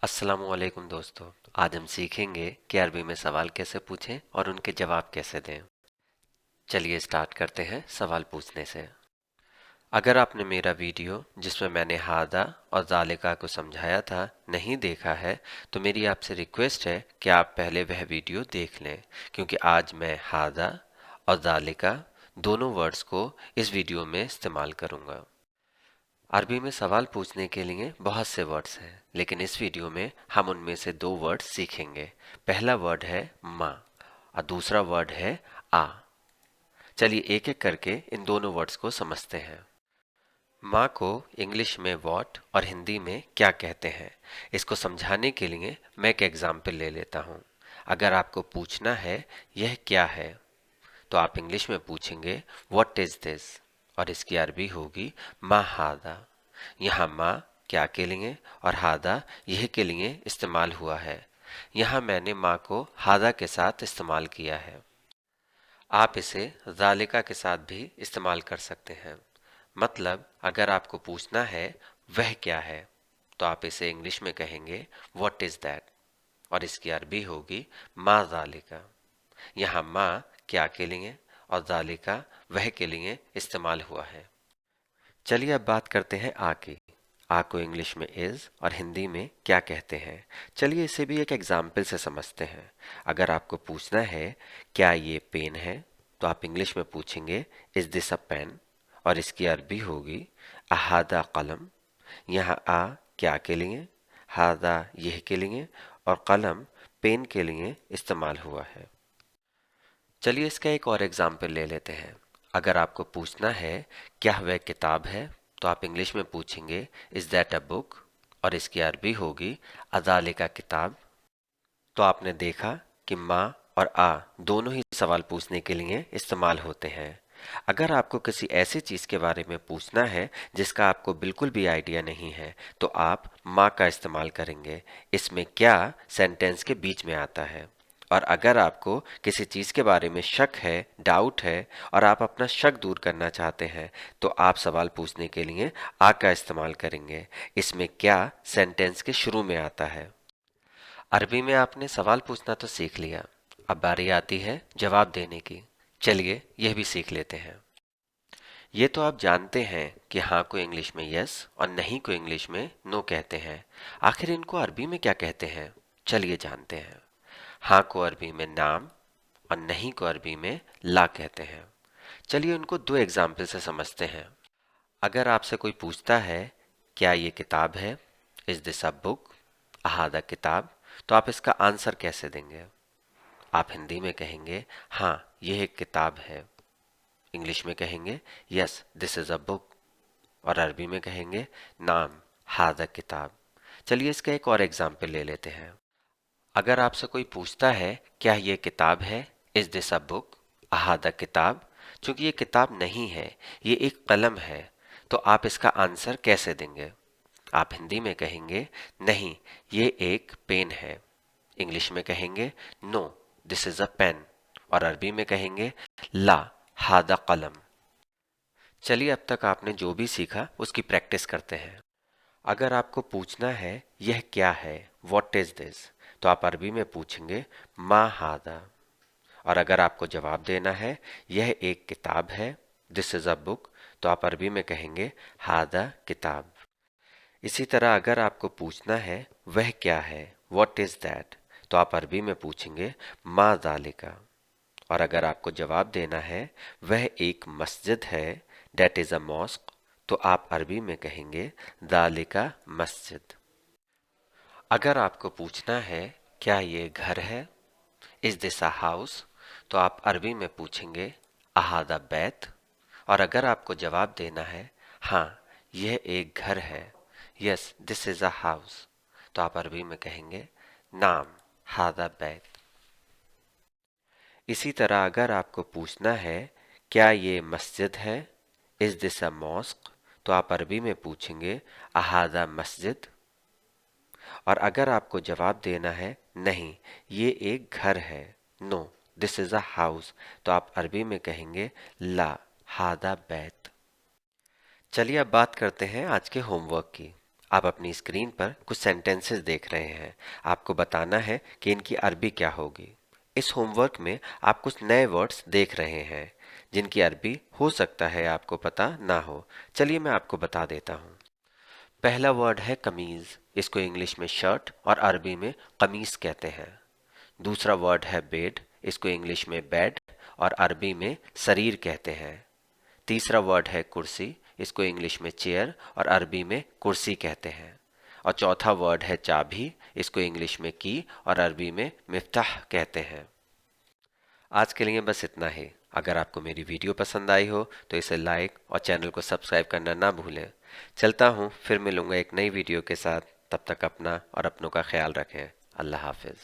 अस्सलामुअलैकुम दोस्तों। आज हम सीखेंगे कि अरबी में सवाल कैसे पूछें और उनके जवाब कैसे दें। चलिए स्टार्ट करते हैं सवाल पूछने से। अगर आपने मेरा वीडियो जिसमें मैंने हादा और जालिका को समझाया था नहीं देखा है तो मेरी आपसे रिक्वेस्ट है कि आप पहले वह वीडियो देख लें, क्योंकि आज मैं हादा और जालिका दोनों वर्ड्स को इस वीडियो में इस्तेमाल करूंगा। अरबी में सवाल पूछने के लिए बहुत से वर्ड्स हैं, लेकिन इस वीडियो में हम उनमें से दो वर्ड्स सीखेंगे। पहला वर्ड है माँ और दूसरा वर्ड है आ। चलिए एक एक करके इन दोनों वर्ड्स को समझते हैं। माँ को इंग्लिश में व्हाट और हिंदी में क्या कहते हैं, इसको समझाने के लिए मैं एक एग्जाम्पल ले लेता हूँ। अगर आपको पूछना है यह क्या है, तो आप इंग्लिश में पूछेंगे व्हाट इज दिस, और इसकी अरबी होगी मा हादा। यहाँ माँ क्या के लिए और हादा यह के लिए इस्तेमाल हुआ है। यहाँ मैंने माँ को हादा के साथ इस्तेमाल किया है। आप इसे जालिका के साथ भी इस्तेमाल कर सकते हैं। मतलब अगर आपको पूछना है वह क्या है, तो आप इसे इंग्लिश में कहेंगे व्हाट इज दैट, और इसकी अरबी होगी मा जालिका। यहाँ माँ क्या के लिए और जालिका वह के लिए इस्तेमाल हुआ है। चलिए अब बात करते हैं आ की। आ को इंग्लिश में इज और हिंदी में क्या कहते हैं। चलिए इसे भी एक एग्जाम्पल से समझते हैं। अगर आपको पूछना है क्या ये पेन है, तो आप इंग्लिश में पूछेंगे इज दिस अ पेन, और इसकी अरबी होगी अहादा कलम। यहाँ आ क्या के लिए, हादा यह के लिए और कलम पेन के लिए इस्तेमाल हुआ है। चलिए इसका एक और एग्जाम्पल ले लेते हैं। अगर आपको पूछना है क्या वह किताब है, तो आप इंग्लिश में पूछेंगे इज दैट अ बुक, और इसकी अरबी होगी अदाले का किताब। तो आपने देखा कि माँ और आ दोनों ही सवाल पूछने के लिए इस्तेमाल होते हैं। अगर आपको किसी ऐसी चीज़ के बारे में पूछना है जिसका आपको बिल्कुल भी आइडिया नहीं है, तो आप माँ का इस्तेमाल करेंगे। इसमें क्या सेंटेंस के बीच में आता है। और अगर आपको किसी चीज़ के बारे में शक है, डाउट है, और आप अपना शक दूर करना चाहते हैं, तो आप सवाल पूछने के लिए आ का इस्तेमाल करेंगे। इसमें क्या सेंटेंस के शुरू में आता है। अरबी में आपने सवाल पूछना तो सीख लिया, अब बारी आती है जवाब देने की। चलिए यह भी सीख लेते हैं। ये तो आप जानते हैं कि हाँ को इंग्लिश में यस और नहीं को इंग्लिश में नो कहते हैं। आखिर इनको अरबी में क्या कहते हैं, चलिए जानते हैं। हाँ को अरबी में नाम और नहीं को अरबी में ला कहते हैं। चलिए उनको दो एग्जाम्पल से समझते हैं। अगर आपसे कोई पूछता है क्या ये किताब है, इज दिस अ बुक, अहादा किताब, तो आप इसका आंसर कैसे देंगे। आप हिंदी में कहेंगे हाँ यह एक किताब है, इंग्लिश में कहेंगे yes this is a book, और अरबी में कहेंगे नाम हादा किताब। चलिए इसका एक और एग्जाम्पल ले लेते हैं। अगर आपसे कोई पूछता है क्या ये किताब है, इज दिस अ बुक, अहादा किताब, चूंकि ये किताब नहीं है, ये एक कलम है, तो आप इसका आंसर कैसे देंगे। आप हिंदी में कहेंगे नहीं ये एक पेन है, इंग्लिश में कहेंगे no this is a pen, और अरबी में कहेंगे ला हादा कलम। चलिए अब तक आपने जो भी सीखा उसकी प्रैक्टिस करते हैं। अगर आपको पूछना है यह क्या है, वॉट इज दिस, तो आप अरबी में पूछेंगे मा हादा, और अगर आपको जवाब देना है यह एक किताब है, दिस इज अ बुक, तो आप अरबी में कहेंगे हादा किताब। इसी तरह अगर आपको पूछना है वह क्या है, वॉट इज दैट, तो आप अरबी में पूछेंगे मा जालिका, और अगर आपको जवाब देना है वह एक मस्जिद है, डेट इज अ मॉस्क, तो आप अरबी में कहेंगे जालिका मस्जिद। अगर आपको पूछना है क्या ये घर है, इज दिस अ हाउस, तो आप अरबी में पूछेंगे अहादा बैत, और अगर आपको जवाब देना है हाँ यह एक घर है, yes this is a house, तो आप अरबी में कहेंगे नाम हादा बैत। इसी तरह अगर आपको पूछना है क्या ये मस्जिद है, इज दिस अ मॉस्क, तो आप अरबी में पूछेंगे अहादा मस्जिद, और अगर आपको जवाब देना है नहीं ये एक घर है, no this is a house, तो आप अरबी में कहेंगे ला हादा बैत। चलिए अब बात करते हैं आज के होमवर्क की। आप अपनी स्क्रीन पर कुछ सेंटेंसेस देख रहे हैं। आपको बताना है कि इनकी अरबी क्या होगी। इस होमवर्क में आप कुछ नए वर्ड्स देख रहे हैं जिनकी अरबी हो सकता है आपको पता ना हो। चलिए मैं आपको बता देता हूँ। पहला वर्ड है कमीज। इसको इंग्लिश में शर्ट और अरबी में कमीज कहते हैं। दूसरा वर्ड है बेड। इसको इंग्लिश में बेड और अरबी में सरीर कहते हैं। तीसरा वर्ड है कुर्सी। इसको इंग्लिश में चेयर और अरबी में कुर्सी कहते हैं। और चौथा वर्ड है चाबी। इसको इंग्लिश में की और अरबी में मिफ्ताह कहते हैं। आज के लिए बस इतना ही। अगर आपको मेरी वीडियो पसंद आई हो तो इसे लाइक और चैनल को सब्सक्राइब करना ना भूलें। चलता हूँ, फिर मिलूंगा एक नई वीडियो के साथ। तब तक अपना और अपनों का ख्याल रखें। अल्लाह हाफिज।